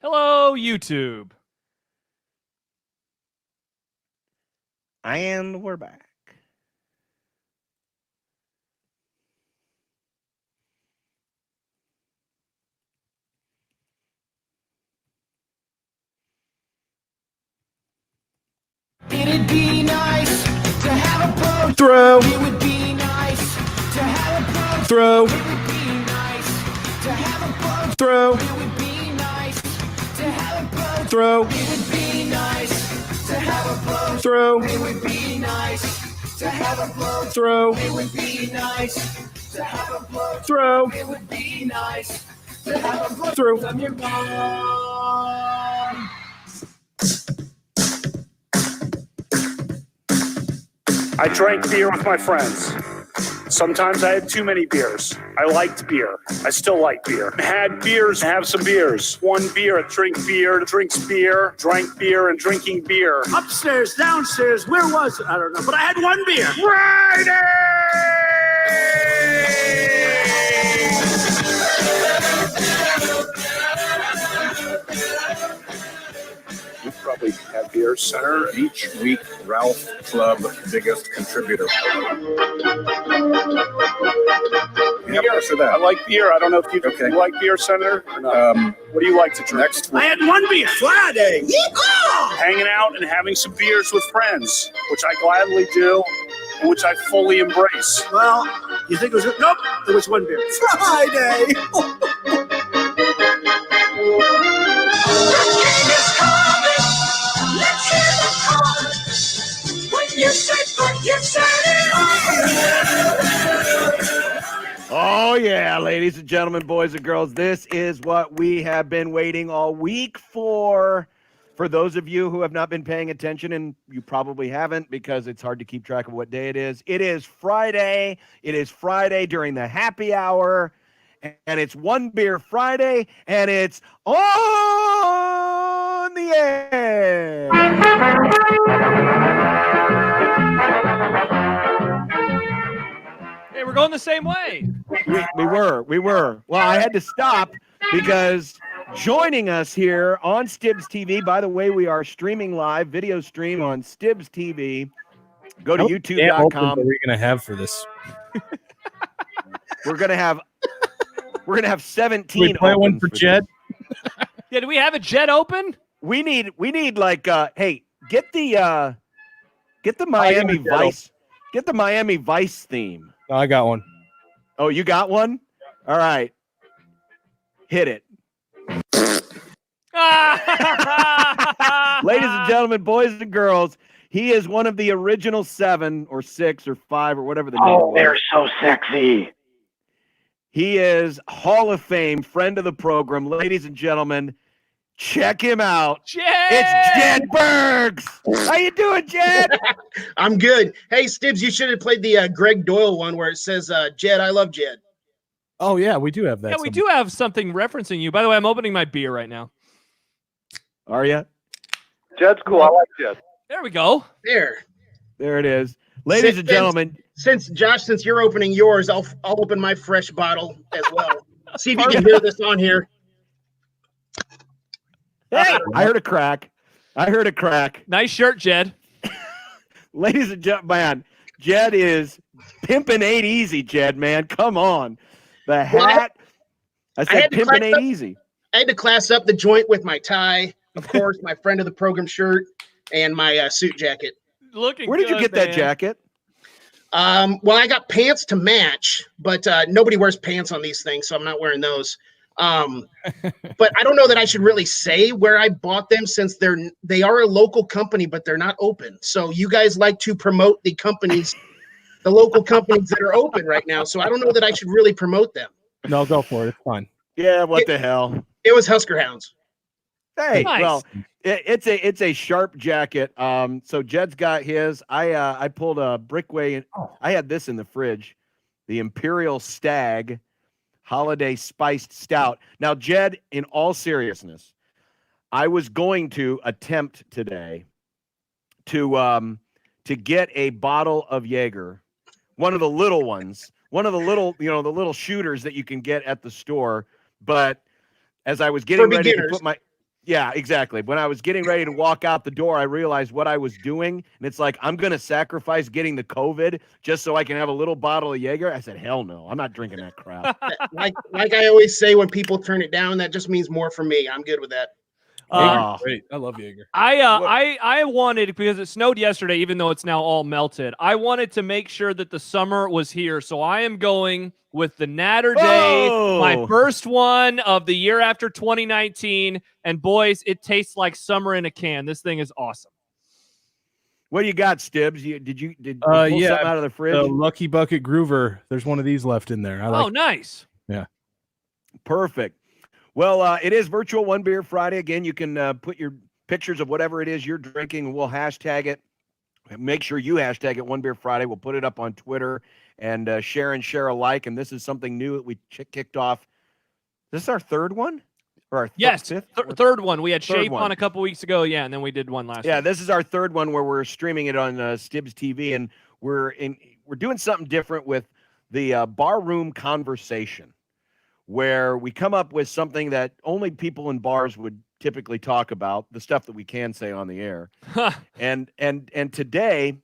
Hello, YouTube. And we're back. It'd be nice to have a pro. Throw. It would be nice to have a pro. Throw. It would be nice to have a pro. Throw. It would be nice to have a pro. Throw. It would be nice to have a pro. Throw. It would be nice to have a pro. Throw. It would be nice to have a pro. Throw. It would be nice to have a pro. Throw. From your mom. I drank beer with my friends. Sometimes I had too many beers. I liked beer. I still like beer. Had beers, have some beers. One beer, drink beer, drinks beer, drank beer, and drinking beer. Upstairs, downstairs, where was it? I don't know, but I had one beer. We probably have beer center. Each week, Ralph Club biggest contributor. Yeah, for I that. like beer. I don't know if you Okay. like beer center or not. What do you like to drink? Next I week, had one beer. Friday. Yeehaw! Hanging out and having some beers with friends, which I gladly do and which I fully embrace. Well, you think it was? Nope, it was one beer. Friday. Oh, yeah, ladies and gentlemen, boys and girls, this is what we have been waiting all week for. For those of you who have not been paying attention, and you probably haven't because it's hard to keep track of what day it is Friday. It is Friday during the happy hour, and it's One Beer Friday, and it's on the air. Hey, we're going the same way. We were. Well, I had to stop because joining us here on Stibbs TV, by the way, we are streaming live, video stream on Stibbs TV. Go to youtube.com. What are we going to have for this? We're gonna have 17. Can we play open one for Jed? Yeah, do we have a jet open? We need like hey, get the Miami Vice. Get the Miami Vice theme. No, I got one. Oh, you got one? All right. Hit it. Ladies and gentlemen, boys and girls, he is one of the original 7 or 6 or 5 or whatever the number was. They're so sexy. He is Hall of Fame, friend of the program. Ladies and gentlemen, check him out. Jed! It's Jed Burks. How you doing, Jed? I'm good. Hey, Stibbs, you should have played the Greg Doyle one where it says, Jed, I love Jed. Oh, yeah, we do have that. Yeah, we do have something referencing you. By the way, I'm opening my beer right now. Are you? Jed's cool. I like Jed. There we go. There. There it is. Ladies and gentlemen. Since you're opening yours, I'll open my fresh bottle as well. See if you can hear this on here. Hey, I heard a crack. Nice shirt, Jed. Ladies and gentlemen, man, Jed is pimping 8 easy, Jed, man. Come on. The hat. I said pimping 8 easy. I had to class up the joint with my tie, of course, my friend of the program shirt, and my suit jacket. Looking Where did you good, get that man. jacket? Well, I got pants to match, but nobody wears pants on these things, so I'm not wearing those. But I don't know that I should really say where I bought them since they are a local company, but they're not open. So you guys like to promote the companies, the local companies that are open right now. So I don't know that I should really promote them. No, go for it. It's fine. Yeah, what the hell? It was Husker Hounds. Hey, Nice. well, it's a sharp jacket. So Jed's got his. I pulled a Brickway. I had this in the fridge, the Imperial Stag Holiday Spiced Stout. Now, Jed, in all seriousness, I was going to attempt today to get a bottle of Jaeger, one of the little ones, one of the little, the little shooters that you can get at the store. But as I was getting ready to put my Yeah, exactly. When I was getting ready to walk out the door, I realized what I was doing. And it's like, I'm going to sacrifice getting the COVID just so I can have a little bottle of Jaeger. I said, hell no, I'm not drinking that crap. Like I always say, when people turn it down, that just means more for me. I'm good with that. Oh. Great. I love Jaeger. I wanted, because it snowed yesterday, even though it's now all melted, I wanted to make sure that the summer was here. So I am going with the Natter Day, my Oh. first one of the year after 2019. And boys, it tastes like summer in a can. This thing is awesome. What do you got, Stibbs? Did you pull yeah, something out of the fridge? The Lucky Bucket Groover. There's one of these left in there. I like. Oh, nice. Yeah. Perfect. Well, it is Virtual One Beer Friday. Again, you can put your pictures of whatever it is you're drinking. We'll hashtag it. Make sure you hashtag it One Beer Friday. We'll put it up on Twitter and share alike. And this is something new that we kicked off. Is this our third one? Or our Yes, fifth? third one. We had Third Shape one. on a couple weeks ago. Yeah, and then we did one last Yeah, week. this is our third one where we're streaming it on Stibbs TV, and we're doing something different with the barroom conversation, where we come up with something that only people in bars would typically talk about, the stuff that we can say on the air. And today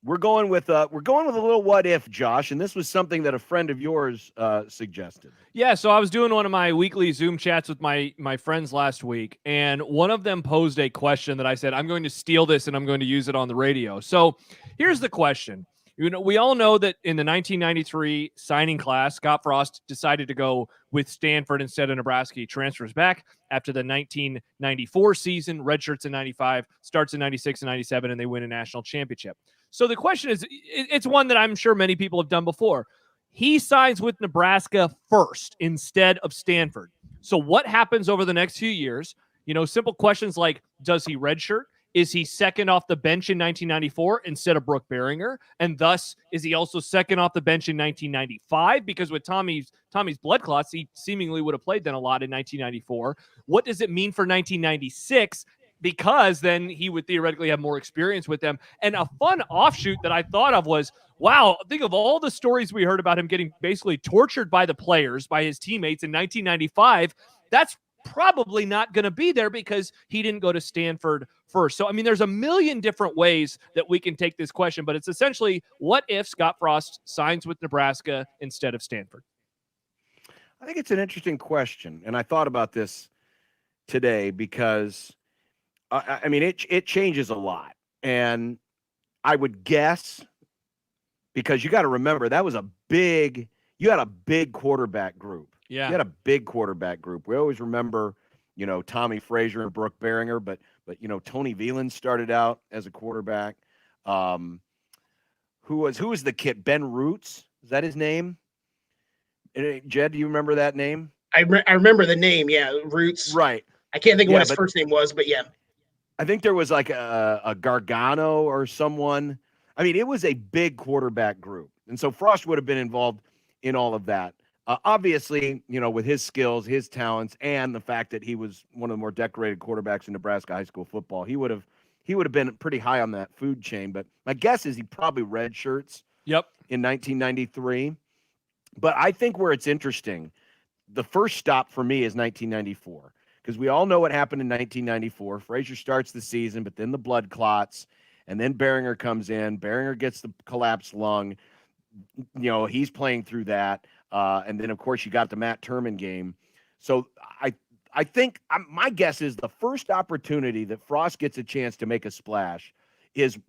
we're going with a little what if, Josh, and this was something that a friend of yours suggested. Yeah, so I was doing one of my weekly Zoom chats with my friends last week, and one of them posed a question that I said, I'm going to steal this and I'm going to use it on the radio. So here's the question. You know, we all know that in the 1993 signing class, Scott Frost decided to go with Stanford instead of Nebraska. He transfers back after the 1994 season, redshirts in 95, starts in 96 and 97, and they win a national championship. So the question is, it's one that I'm sure many people have done before. He signs with Nebraska first instead of Stanford. So what happens over the next few years? You know, simple questions like, does he redshirt? Is he second off the bench in 1994 instead of Brooke Behringer? And thus, is he also second off the bench in 1995? Because with Tommy's blood clots, he seemingly would have played then a lot in 1994. What does it mean for 1996? Because then he would theoretically have more experience with them. And a fun offshoot that I thought of was, wow, think of all the stories we heard about him getting basically tortured by the players, by his teammates in 1995. That's probably not going to be there because he didn't go to Stanford first. So, I mean, there's a million different ways that we can take this question, but it's essentially, what if Scott Frost signs with Nebraska instead of Stanford? I think it's an interesting question, and I thought about this today because, I mean, it changes a lot, and I would guess, because you got to remember, that was you had a big quarterback group. Yeah. You had a big quarterback group. We always remember, you know, Tommy Frazier and Brooke Behringer, but you know, Tony Veland started out as a quarterback. Who was the kid? Ben Roots? Is that his name? Jed, do you remember that name? I remember the name. Yeah, Roots. Right. I can't think of what his first name was, but yeah. I think there was like a Gargano or someone. I mean, it was a big quarterback group. And so Frost would have been involved in all of that. Obviously, you know, with his skills, his talents, and the fact that he was one of the more decorated quarterbacks in Nebraska high school football, he would have been pretty high on that food chain. But my guess is he probably redshirts in 1993. But I think where it's interesting, the first stop for me is 1994, because we all know what happened in 1994. Frazier starts the season, but then the blood clots, and then Behringer comes in. Behringer gets the collapsed lung. You know, he's playing through that. And then, of course, you got the Matt Turman game. So I think my guess is the first opportunity that Frost gets a chance to make a splash is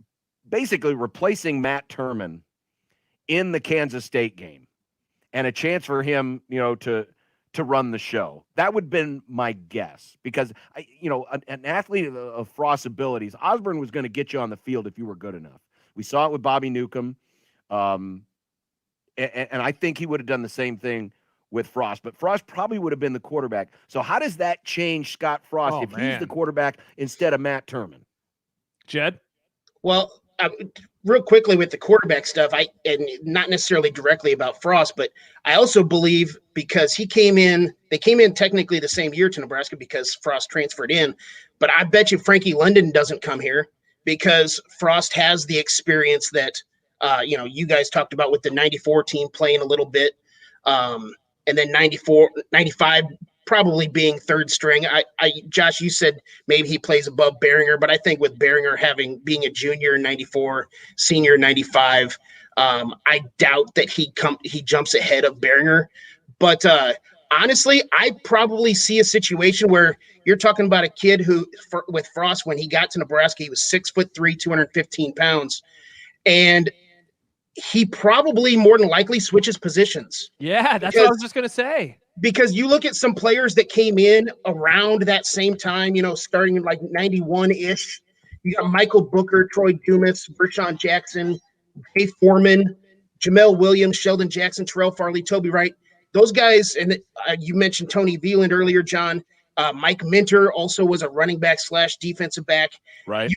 basically replacing Matt Turman in the Kansas State game, and a chance for him, you know, to run the show. That would have been my guess, because an athlete of Frost's abilities, Osborne was going to get you on the field if you were good enough. We saw it with Bobby Newcomb. And I think he would have done the same thing with Frost, but Frost probably would have been the quarterback. So how does that change Scott Frost if he's the quarterback instead of Matt Turman? Jed? Well, real quickly with the quarterback stuff, and not necessarily directly about Frost, but I also believe because they came in technically the same year to Nebraska because Frost transferred in, but I bet you Frankie London doesn't come here because Frost has the experience that you guys talked about with the 94 team playing a little bit. And then 94, 95 probably being third string. Josh, you said maybe he plays above Behringer, but I think with Behringer being a junior in 94, senior in 95, I doubt that he jumps ahead of Behringer. But honestly, I probably see a situation where you're talking about a kid who, with Frost, when he got to Nebraska, he was 6'3", 215 pounds, and he probably more than likely switches positions. Yeah, that's what I was just gonna say. Because you look at some players that came in around that same time, starting in like 91-ish. You got Michael Booker, Troy Dumas, Vershawn Jackson, Jay Foreman, Jamel Williams, Sheldon Jackson, Terrell Farley, Toby Wright. Those guys, and you mentioned Tony Veland earlier, John. Mike Minter also was a running back / defensive back. Right.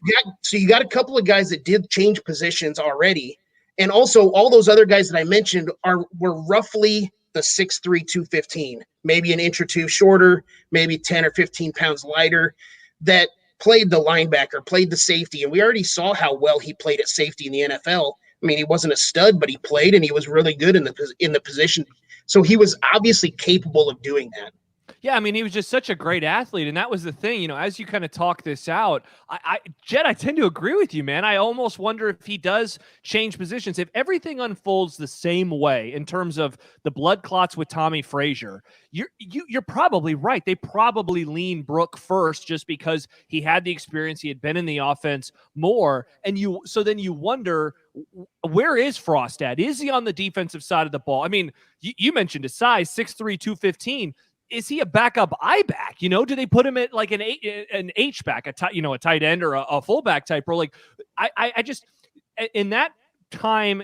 You got a couple of guys that did change positions already. And also all those other guys that I mentioned were roughly the 6'3", 215, maybe an inch or two shorter, maybe 10 or 15 pounds lighter, that played the linebacker, played the safety. And we already saw how well he played at safety in the NFL. I mean, he wasn't a stud, but he played and he was really good in the position. So he was obviously capable of doing that. Yeah, I mean, he was just such a great athlete, and that was the thing. As you kind of talk this out, Jed, I tend to agree with you, man. I almost wonder if he does change positions. If everything unfolds the same way in terms of the blood clots with Tommy Frazier, you're probably right. They probably lean Brook first just because he had the experience, he had been in the offense more, and then you wonder, where is Frost at? Is he on the defensive side of the ball? I mean, you mentioned his size, 6'3", 215. Is he a backup I-back? Do they put him at like an H-back, a tight end or a fullback type role? Like, I just, in that time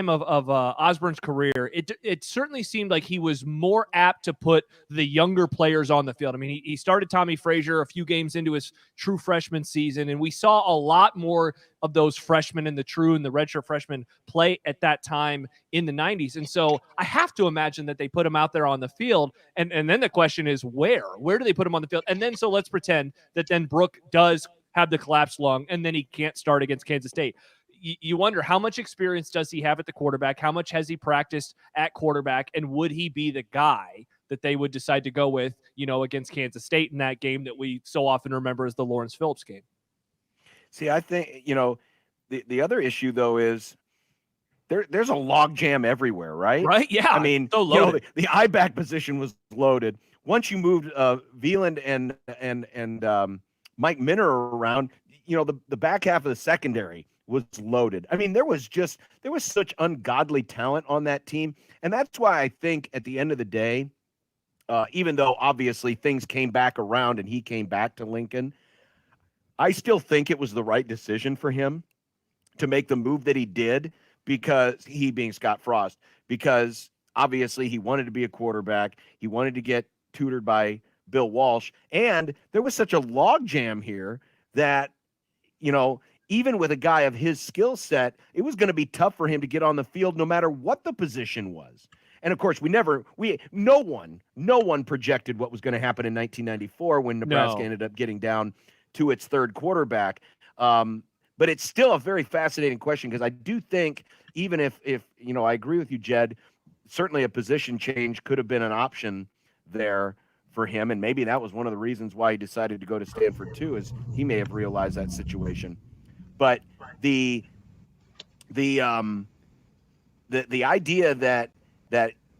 of Osborne's career, it certainly seemed like he was more apt to put the younger players on the field. I mean, he started Tommy Frazier a few games into his true freshman season, and we saw a lot more of those freshmen and the true and the redshirt freshmen play at that time in the 90s. And so I have to imagine that they put him out there on the field. And then the question is, where do they put him on the field? And then, so let's pretend that then Brook does have the collapsed lung and then he can't start against Kansas State. You wonder, how much experience does he have at the quarterback? How much has he practiced at quarterback? And would he be the guy that they would decide to go with, against Kansas State in that game that we so often remember as the Lawrence Phillips game? See, I think, the other issue, though, is there's a log jam everywhere, right? Right, yeah. I mean, so loaded. The I-back position was loaded. Once you moved Veland and Mike Minter around, the back half of the secondary was loaded. I mean, there was such ungodly talent on that team. And that's why I think at the end of the day, even though obviously things came back around and he came back to Lincoln, I still think it was the right decision for him to make the move that he did, because he being Scott Frost, because obviously he wanted to be a quarterback. He wanted to get tutored by Bill Walsh. And there was such a logjam here that, even with a guy of his skill set, it was going to be tough for him to get on the field no matter what the position was. And of course, no one projected what was going to happen in 1994 when Nebraska ended up getting down to its third quarterback. But it's still a very fascinating question, because I do think, even if I agree with you, Jed, certainly a position change could have been an option there for him. And maybe that was one of the reasons why he decided to go to Stanford too, is he may have realized that situation. But the idea that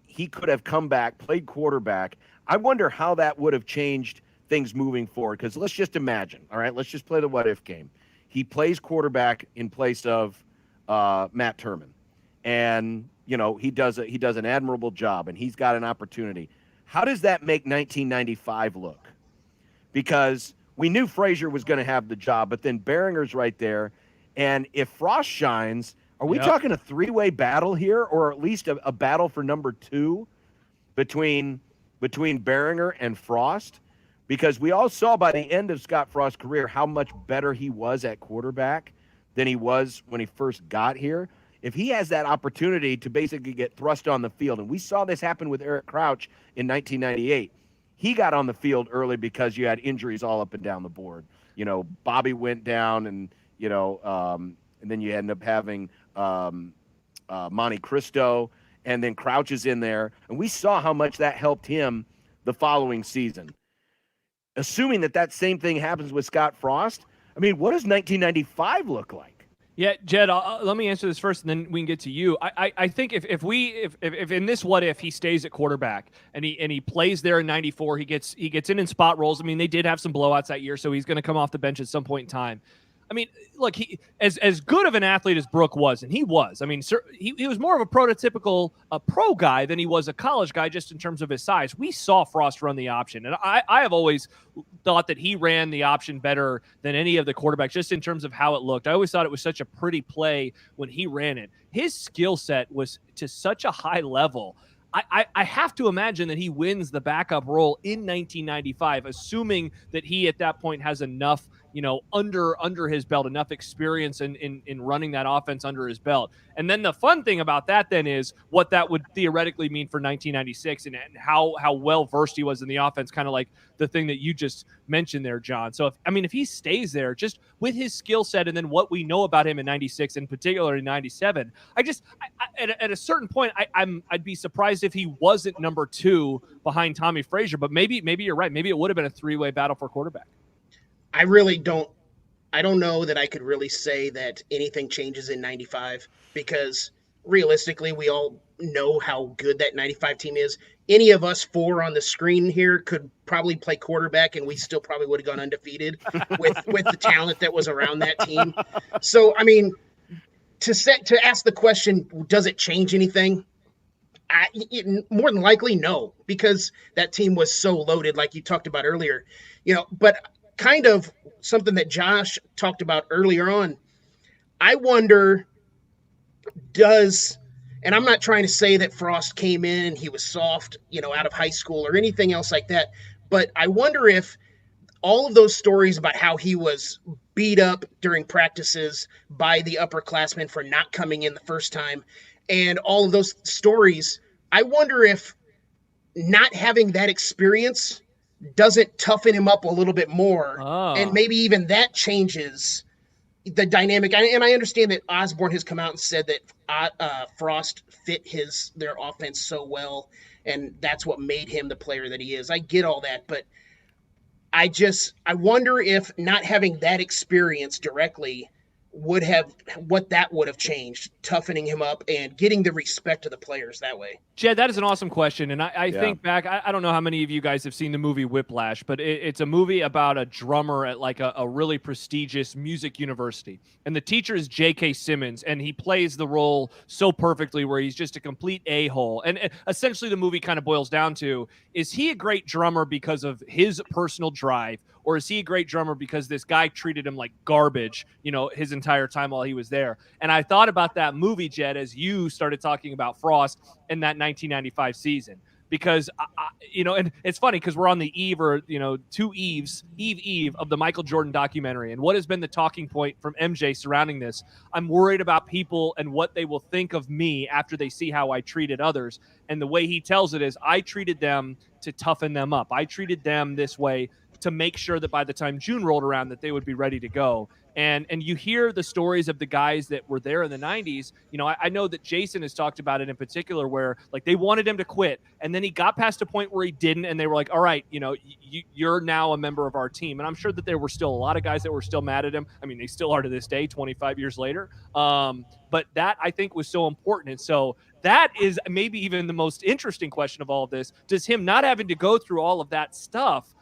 he could have come back, played quarterback, I wonder how that would have changed things moving forward. Because let's just imagine, all right, let's just play the what if game. He plays quarterback in place of Matt Turman, and he does an admirable job, and he's got an opportunity. How does that make 1995 look? Because we knew Frazier was going to have the job, but then Behringer's right there. And if Frost shines, are we talking a three-way battle here, or at least a battle for number 2 between Behringer and Frost? Because we all saw by the end of Scott Frost's career how much better he was at quarterback than he was when he first got here. If he has that opportunity to basically get thrust on the field, and we saw this happen with Eric Crouch in 1998, he got on the field early because you had injuries all up and down the board. Bobby went down, and then you end up having Monte Cristo, and then Crouch is in there. And we saw how much that helped him the following season. Assuming that same thing happens with Scott Frost, I mean, what does 1995 look like? Yeah, Jed, let me answer this first, and then we can get to you. I think if in this what if he stays at quarterback and he plays there in '94, he gets in spot roles. I mean, they did have some blowouts that year, so he's going to come off the bench at some point in time. I mean, look, he as good of an athlete as Brooke was, and he was. I mean, he was more of a prototypical pro guy than he was a college guy, just in terms of his size. We saw Frost run the option, and I have always thought that he ran the option better than any of the quarterbacks, just in terms of how it looked. I always thought it was such a pretty play when he ran it. His skill set was to such a high level. I have to imagine that he wins the backup role in 1995, assuming that he at that point has enough, under his belt, enough experience in running that offense under his belt. And then the fun thing about that then is what that would theoretically mean for 1996 and how well versed he was in the offense, kind of like the thing that you just mentioned there, John. So if he stays there, just with his skill set and then what we know about him in 96, in particular in 97, at a certain point, I'd be surprised if he wasn't number 2 behind Tommy Frazier, but maybe you're right. Maybe it would have been a 3-way battle for quarterback. I don't know that I could really say that anything changes in 95, because realistically, we all know how good that 95 team is. Any of us 4 on the screen here could probably play quarterback, and we still probably would have gone undefeated with the talent that was around that team. So, I mean, to ask the question, does it change anything? More than likely, no, because that team was so loaded, like you talked about earlier. But kind of something that Josh talked about earlier on, I wonder, and I'm not trying to say that Frost came in and he was soft, out of high school or anything else like that, but I wonder if all of those stories about how he was beat up during practices by the upperclassmen for not coming in the first time, and all of those stories, I wonder if not having that experience doesn't toughen him up a little bit more. And maybe even that changes the dynamic. And I understand that Osborne has come out and said that Frost fit their offense so well, and that's what made him the player that he is. I get all that, but I wonder if not having that experience directly would have changed, toughening him up and getting the respect of the players that way. Jed, that is an awesome question. And I think back, I don't know how many of you guys have seen the movie Whiplash, but it's a movie about a drummer at like a really prestigious music university. And the teacher is J.K. Simmons, and he plays the role so perfectly where he's just a complete a-hole. And essentially the movie kind of boils down to, is he a great drummer because of his personal drive, or is he a great drummer because this guy treated him like garbage, his entire time while he was there? And I thought about that movie, Jed, as you started talking about Frost in that 1995 season, because, and it's funny because we're on the eve, or, 2 eve of the Michael Jordan documentary. And what has been the talking point from MJ surrounding this? I'm worried about people and what they will think of me after they see how I treated others. And the way he tells it is, I treated them to toughen them up. I treated them this way to make sure that by the time June rolled around that they would be ready to go. And you hear the stories of the guys that were there in the 90s. I know that Jason has talked about it in particular, where like they wanted him to quit, and then he got past a point where he didn't, and they were like, all right, you're now a member of our team. And I'm sure that there were still a lot of guys that were still mad at him. I mean, they still are to this day, 25 years later. But that, I think, was so important. And so that is maybe even the most interesting question of all of this. Does him not having to go through all of that stuff,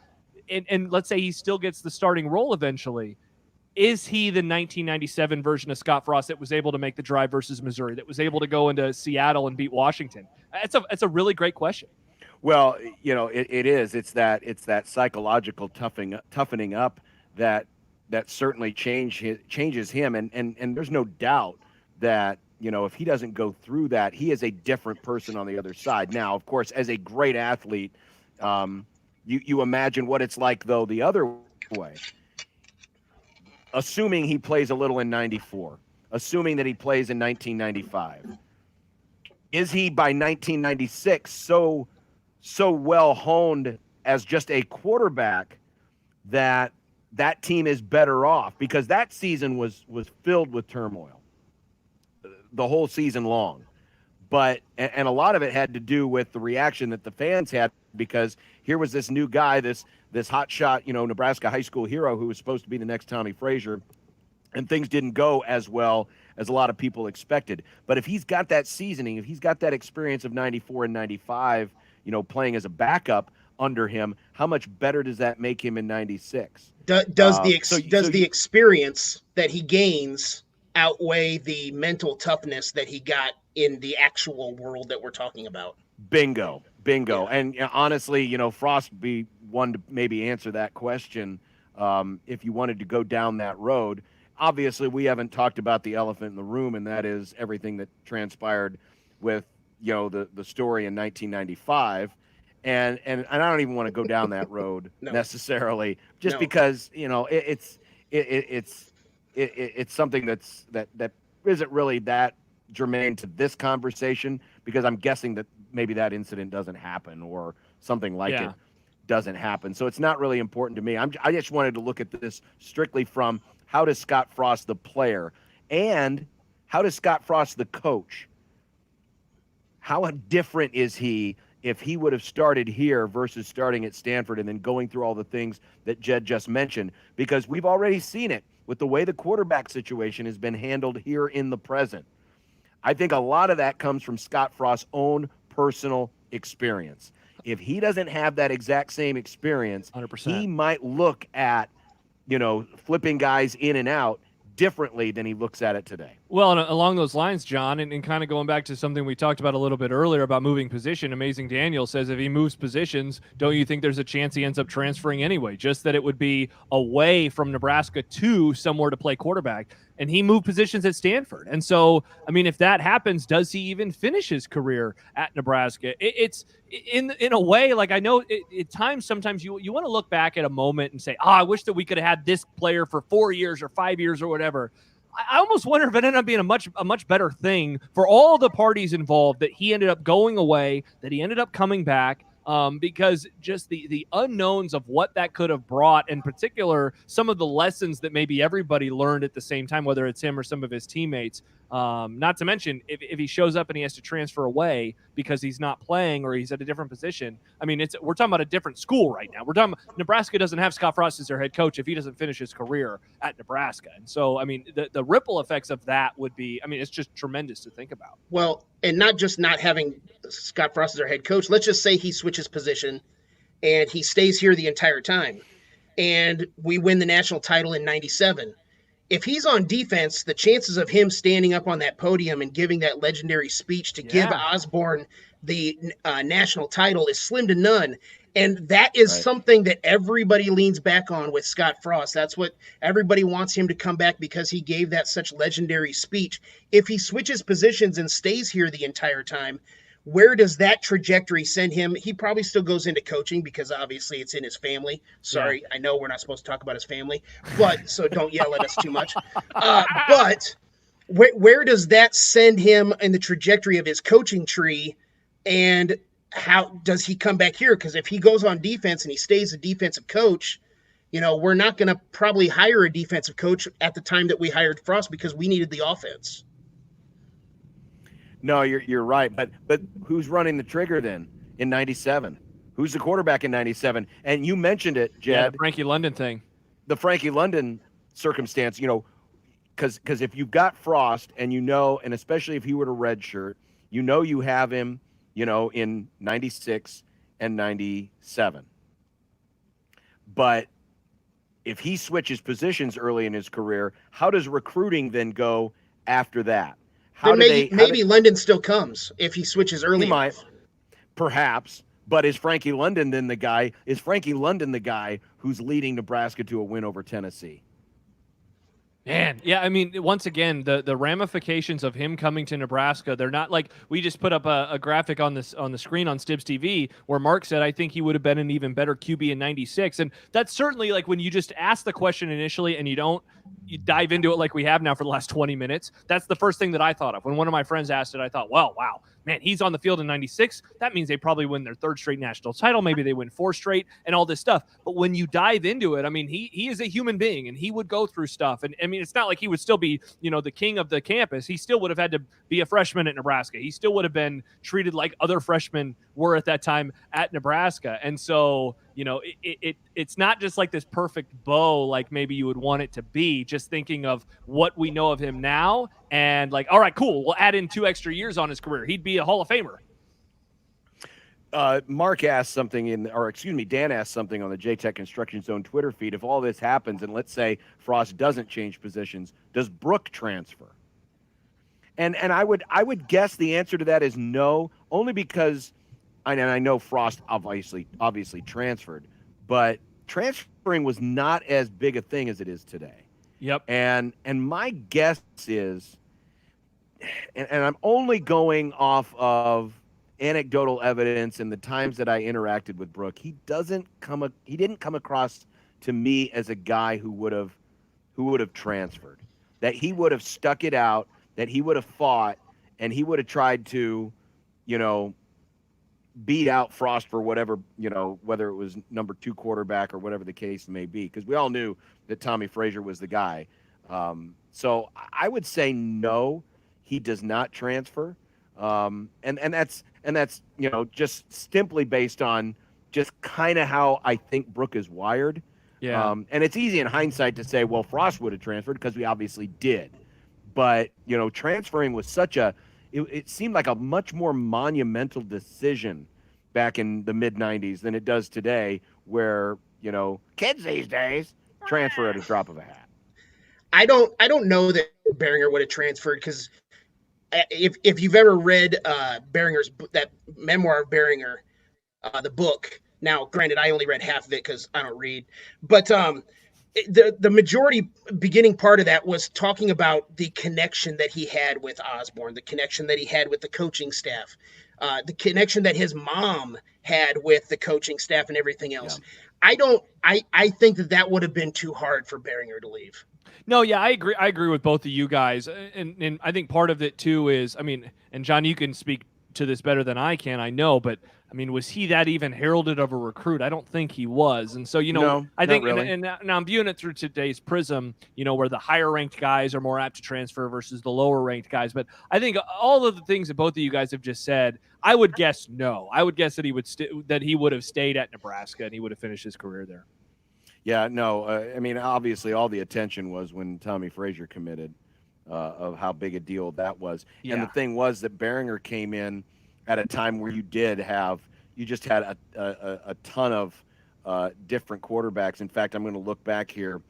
and let's say he still gets the starting role eventually, is he the 1997 version of Scott Frost that was able to make the drive versus Missouri, that was able to go into Seattle and beat Washington? It's a really great question. Well, it is. It's that psychological toughening up that certainly changes him. And there's no doubt that, if he doesn't go through that, he is a different person on the other side. Now, of course, as a great athlete, you imagine what it's like, though, the other way. Assuming he plays a little in 94, assuming that he plays in 1995, is he by 1996 so well honed as just a quarterback that team is better off? Because that season was filled with turmoil the whole season long. But and a lot of it had to do with the reaction that the fans had, because here was this new guy, this hotshot, Nebraska high school hero who was supposed to be the next Tommy Frazier, and things didn't go as well as a lot of people expected. But if he's got that seasoning, if he's got that experience of 94 and 95, playing as a backup under him, how much better does that make him in 96? Does the experience that he gains outweigh the mental toughness that he got in the actual world that we're talking about? Bingo. Yeah. And honestly, Frost would be one to maybe answer that question if you wanted to go down that road. Obviously, we haven't talked about the elephant in the room, and that is everything that transpired with the story in 1995. And I don't even want to go down that road necessarily, just because it's something that isn't really that germane to this conversation, because I'm guessing that maybe that incident doesn't happen or something like it doesn't happen. So it's not really important to me. I just wanted to look at this strictly from how does Scott Frost, the player, and how does Scott Frost, the coach, how different is he if he would have started here versus starting at Stanford and then going through all the things that Jed just mentioned? Because we've already seen it with the way the quarterback situation has been handled here in the present. I think a lot of that comes from Scott Frost's own personal experience. If he doesn't have that exact same experience, 100%. he might look at, flipping guys in and out differently than he looks at it today. Well, and along those lines, John, and kind of going back to something we talked about a little bit earlier about moving position, Amazing Daniel says if he moves positions, don't you think there's a chance he ends up transferring anyway? Just that it would be away from Nebraska to somewhere to play quarterback. And he moved positions at Stanford. And so, I mean, if that happens, does he even finish his career at Nebraska? It's in a way, like I know at times, sometimes you want to look back at a moment and say, I wish that we could have had this player for 4 years or 5 years or whatever. I almost wonder if it ended up being a much better thing for all the parties involved that he ended up going away, that he ended up coming back, because just the unknowns of what that could have brought, in particular, some of the lessons that maybe everybody learned at the same time, whether it's him or some of his teammates. Not to mention, if he shows up and he has to transfer away because he's not playing or he's at a different position, I mean, we're talking about a different school right now. We're talking Nebraska doesn't have Scott Frost as their head coach if he doesn't finish his career at Nebraska. And so, I mean, the ripple effects of that would be, I mean, it's just tremendous to think about. Well, and not just not having Scott Frost as our head coach. Let's just say he switches position and he stays here the entire time, and we win the national title in 97. If he's on defense, the chances of him standing up on that podium and giving that legendary speech to give Osborne the national title is slim to none. And that is something that everybody leans back on with Scott Frost. That's what everybody wants him to come back, because he gave that such legendary speech. If he switches positions and stays here the entire time, where does that trajectory send him? He probably still goes into coaching because obviously it's in his family. Sorry, I know we're not supposed to talk about his family, but so don't yell at us too much. But where does that send him in the trajectory of his coaching tree? And how does he come back here? Because if he goes on defense and he stays a defensive coach, we're not going to probably hire a defensive coach at the time that we hired Frost because we needed the offense. No, you're right. But who's running the trigger then in 97? Who's the quarterback in 97? And you mentioned it, Jed. Yeah, the Frankie London thing. The Frankie London circumstance, because if you've got Frost and and especially if he were to redshirt, you have him, in 96 and 97. But if he switches positions early in his career, how does recruiting then go after that? Maybe London still comes if he switches early. He might, perhaps. But is Frankie London the guy who's leading Nebraska to a win over Tennessee? Man, yeah, I mean, once again, the ramifications of him coming to Nebraska, they're not like we just put up a graphic on the screen on Stibbs TV where Mark said, I think he would have been an even better QB in 96. And that's certainly like when you just ask the question initially and you dive into it like we have now for the last 20 minutes. That's the first thing that I thought of. When one of my friends asked it, I thought, well, wow, man, he's on the field in 96. That means they probably win their 3rd straight national title. Maybe they win 4 straight and all this stuff. But when you dive into it, I mean, he is a human being and he would go through stuff. And I mean, it's not like he would still be, the king of the campus. He still would have had to be a freshman at Nebraska. He still would have been treated like other freshmen were at that time at Nebraska. And so, it's not just like this perfect bow like maybe you would want it to be, just thinking of what we know of him now and like, all right, cool, we'll add in 2 extra years on his career. He'd be a Hall of Famer. Mark asked something Dan asked something on the JTech Construction Zone Twitter feed. If all this happens and let's say Frost doesn't change positions, does Brook transfer? And I would guess the answer to that is no, only because I know Frost obviously transferred, but transferring was not as big a thing as it is today. Yep. And my guess is, and I'm only going off of anecdotal evidence and the times that I interacted with Brook, he didn't come across to me as a guy who would have transferred, that he would have stuck it out, that he would have fought, and he would have tried to, beat out Frost for whatever, whether it was number 2 quarterback or whatever the case may be, because we all knew that Tommy Frazier was the guy. So I would say no, he does not transfer. And that's just simply based on just kind of how I think Brook is wired. Yeah. And it's easy in hindsight to say, well, Frost would have transferred because we obviously did. But, transferring was it seemed like a much more monumental decision back in the mid-'90s than it does today, where, kids these days transfer at a drop of a hat. I don't know that Behringer would have transferred, because if you've ever read Behringer's that memoir of Behringer, the book. Now, granted, I only read half of it because I don't read, but the majority beginning part of that was talking about the connection that he had with Osborne, the connection that he had with the coaching staff, the connection that his mom had with the coaching staff and everything else. Yeah. I think that would have been too hard for Behringer to leave. No, yeah, I agree with both of you guys. And I think part of it too is, and John, you can speak to this better than I can, I know, but was he that even heralded of a recruit? I don't think he was. And so, no, I think, really. and now I'm viewing it through today's prism, where the higher ranked guys are more apt to transfer versus the lower ranked guys. But I think all of the things that both of you guys have just said, I would guess no. I would guess that he would have stayed at Nebraska and he would have finished his career there. Yeah, no, obviously all the attention was when Tommy Frazier committed, of how big a deal that was. Yeah. And the thing was that Behringer came in at a time where you just had a ton of different quarterbacks. In fact, I'm going to look back here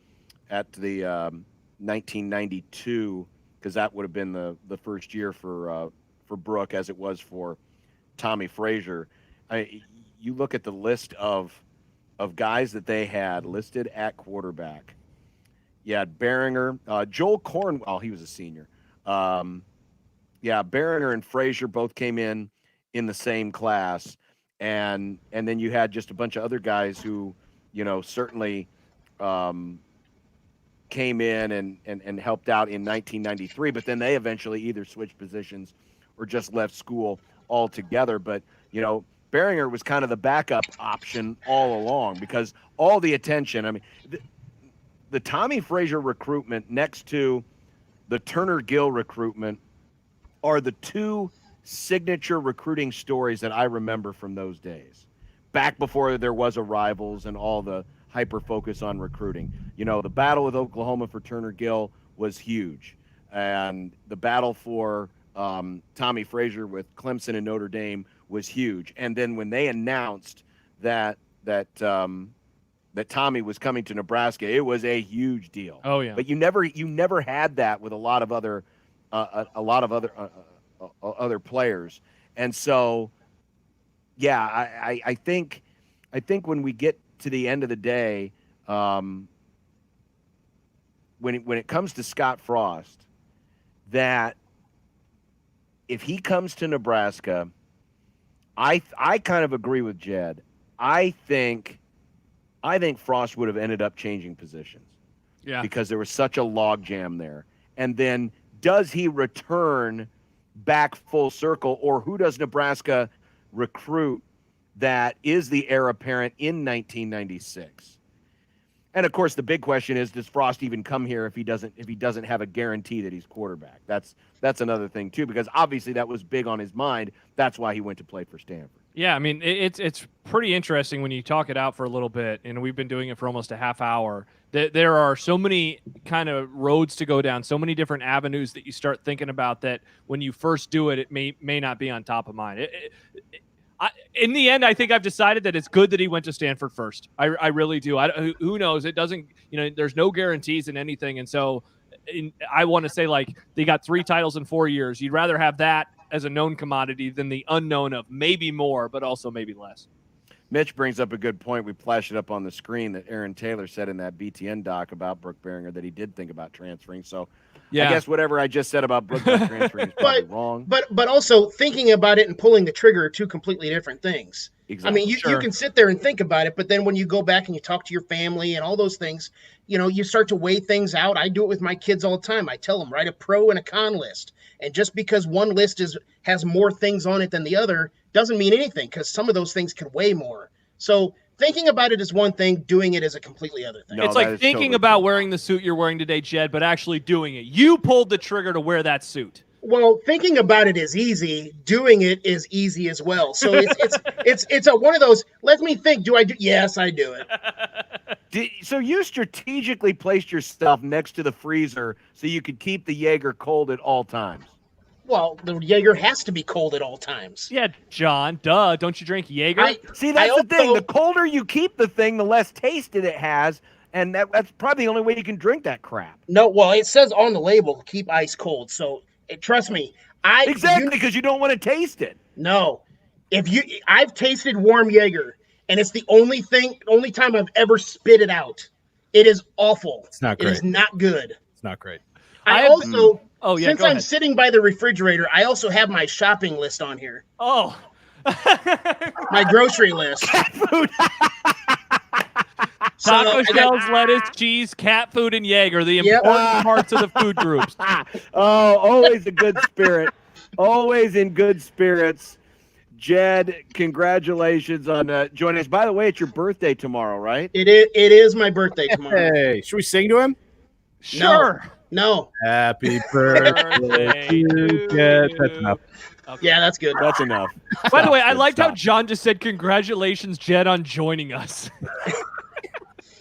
at the 1992, because that would have been the first year for Brook, as it was for Tommy Frazier. You look at the list of guys that they had listed at quarterback. You had Behringer, Joel Cornwell, he was a senior. Behringer and Frazier both came in the same class, and then you had just a bunch of other guys who, certainly came in and helped out in 1993, but then they eventually either switched positions or just left school altogether. But, Behringer was kind of the backup option all along, because all the attention, the Tommy Frazier recruitment next to the Turner Gill recruitment are the 2 signature recruiting stories that I remember from those days, back before there was a Rivals and all the hyper focus on recruiting. The battle with Oklahoma for Turner Gill was huge, and the battle for Tommy Frazier with Clemson and Notre Dame was huge. And then when they announced that Tommy was coming to Nebraska, it was a huge deal. Oh yeah. But you never had that with a lot of other other players. And so, I think when we get to the end of the day, when it comes to Scott Frost, that if he comes to Nebraska, I kind of agree with Jed. I think Frost would have ended up changing positions. Yeah. Because there was such a logjam there. And then does he return back full circle, or who does Nebraska recruit that is the heir apparent in 1996? And of course, the big question is, does Frost even come here if he doesn't have a guarantee that he's quarterback? That's another thing too, because obviously that was big on his mind. That's why he went to play for Stanford. Yeah, I mean, it's pretty interesting when you talk it out for a little bit, and we've been doing it for almost a half hour. There are so many kind of roads to go down, so many different avenues that you start thinking about that when you first do it, it may not be on top of mind. In the end, I think I've decided that it's good that he went to Stanford first. I really do. Who knows? It doesn't, there's no guarantees in anything. And so I want to say, like, they got 3 titles in 4 years. You'd rather have that as a known commodity than the unknown of maybe more, but also maybe less. Mitch brings up a good point. We flashed it up on the screen that Aaron Taylor said in that BTN doc about Brooke Behringer that he did think about transferring. So yeah. I guess whatever I just said about Brooke transferring is probably wrong. But also thinking about it and pulling the trigger are 2 completely different things. Exactly. I mean, you can sit there and think about it, but then when you go back and you talk to your family and all those things, you start to weigh things out. I do it with my kids all the time. I tell them, write a pro and a con list. And just because one list has more things on it than the other doesn't mean anything, because some of those things can weigh more. So thinking about it is one thing, doing it is a completely other thing. No, it's like thinking about wearing the suit you're wearing today, Jed, but actually doing it. You pulled the trigger to wear that suit. Well, thinking about it is easy. Doing it is easy as well. So it's a one of those. Let me think. Do I do? Yes, I do it. So you strategically placed yourself next to the freezer so you could keep the Jaeger cold at all times. Well, the Jaeger has to be cold at all times. Yeah, John. Duh. Don't you drink Jaeger? That's the thing. The colder you keep the thing, the less taste it has. And that's probably the only way you can drink that crap. No, well, it says on the label, keep ice cold. So trust me. Exactly, because you don't want to taste it. No. I've tasted warm Jaeger, and it's the only time I've ever spit it out. It is awful. It's not great. It is not good. It's not great. Since I'm sitting by the refrigerator, I also have my shopping list on here. Oh. My grocery list. Taco shells, lettuce, cheese, cat food, and Jaeger, the important parts of the food groups. Oh, always a good spirit. Always in good spirits. Jed, congratulations on joining us. By the way, it's your birthday tomorrow, right? It is my birthday tomorrow. Hey, should we sing to him? Sure. No. Happy birthday to Jed. That's enough. Okay. Yeah, that's good. That's enough. By the way, I liked how John just said, congratulations, Jed, on joining us.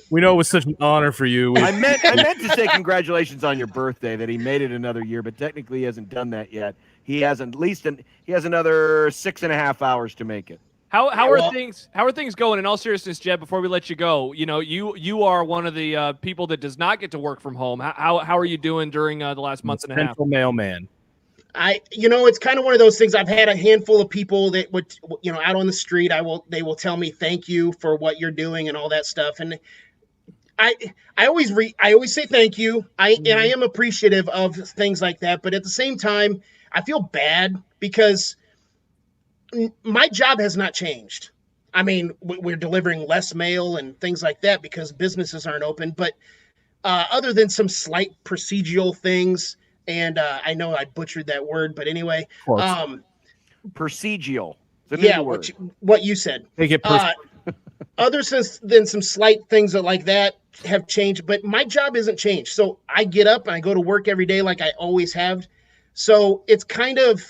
We know it was such an honor for you. I meant to say congratulations on your birthday, that he made it another year, but technically he hasn't done that yet. He has he has another 6.5 hours to make it. How are things going? In all seriousness, Jed, before we let you go, you are one of the people that does not get to work from home. How are you doing during the last month and a half? Central mailman. It's kind of one of those things. I've had a handful of people that would, out on the street, they will tell me thank you for what you're doing and all that stuff. And I always say thank you. And I am appreciative of things like that. But at the same time, I feel bad because my job has not changed. I mean, we're delivering less mail and things like that because businesses aren't open. But other than some slight procedural things, and I know I butchered that word, but anyway, procedural. Yeah, what you said. Make it other than some slight things like that have changed, but my job isn't changed. So I get up and I go to work every day like I always have. So it's kind of,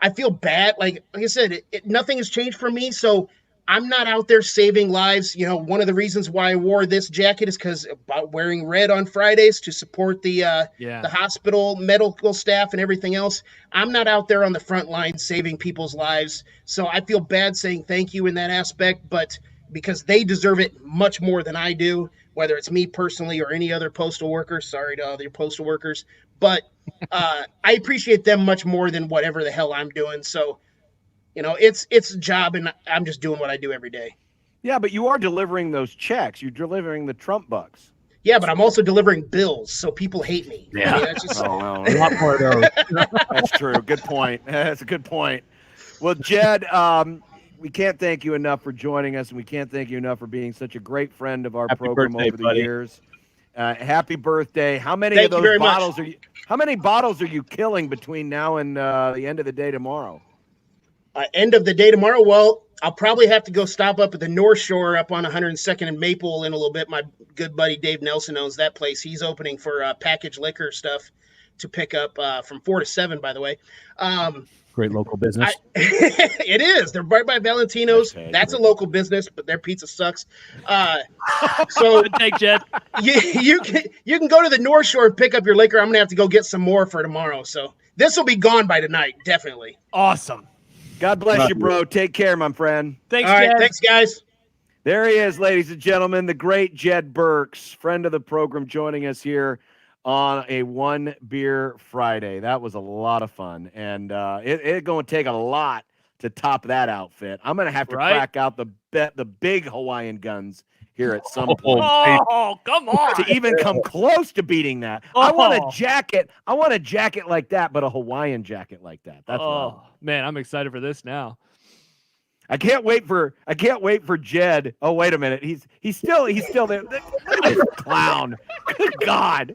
I feel bad. Like I said, nothing has changed for me. So I'm not out there saving lives. One of the reasons why I wore this jacket is because about wearing red on Fridays to support the hospital, medical staff, and everything else. I'm not out there on the front line saving people's lives. So I feel bad saying thank you in that aspect, but because they deserve it much more than I do, whether it's me personally or any other postal worker. Sorry to other postal workers, but I appreciate them much more than whatever the hell I'm doing. So, it's a job, and I'm just doing what I do every day. Yeah, but you are delivering those checks. You're delivering the Trump bucks. Yeah, but I'm also delivering bills, so people hate me. Yeah, I mean, that's just a lot more of those. That's true. Good point. That's a good point. Well, Jed, we can't thank you enough for joining us, and we can't thank you enough for being such a great friend of our program over the years. Happy birthday. How many Thank of you those very much. bottles are you? How many bottles are you killing between now and the end of the day tomorrow? End of the day tomorrow. Well, I'll probably have to go stop up at the North Shore up on 102nd and Maple in a little bit. My good buddy Dave Nelson owns that place. He's opening for packaged liquor stuff to pick up from 4 to 7, by the way. Great local business. It is. They're right by Valentino's. Okay, That's great. a local business, but their pizza sucks. So Good take, Jed. you can go to the North Shore and pick up your liquor. I'm gonna have to go get some more for tomorrow. So this will be gone by tonight, definitely. Awesome. God bless you, bro. Take care, my friend. Thanks, All right, Jed. thanks, guys. There he is, ladies and gentlemen, the great Jed Burks, friend of the program, joining us here on a One Beer Friday. That was a lot of fun, and it's going to take a lot to top that outfit. I'm going to have to crack out the big Hawaiian guns here at some point Oh, come on. to even come close to beating that. I want a jacket. I want a jacket like that, but a Hawaiian jacket like that. That's what I want. Man, I'm excited for this now. I can't wait for Jed. Oh, wait a minute. He's still there. Look at this clown. Good God.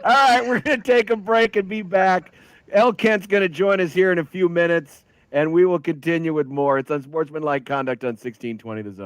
All right, we're going to take a break and be back. El Kent's going to join us here in a few minutes, and we will continue with more. It's Unsportsmanlike Conduct on 1620 The Zone.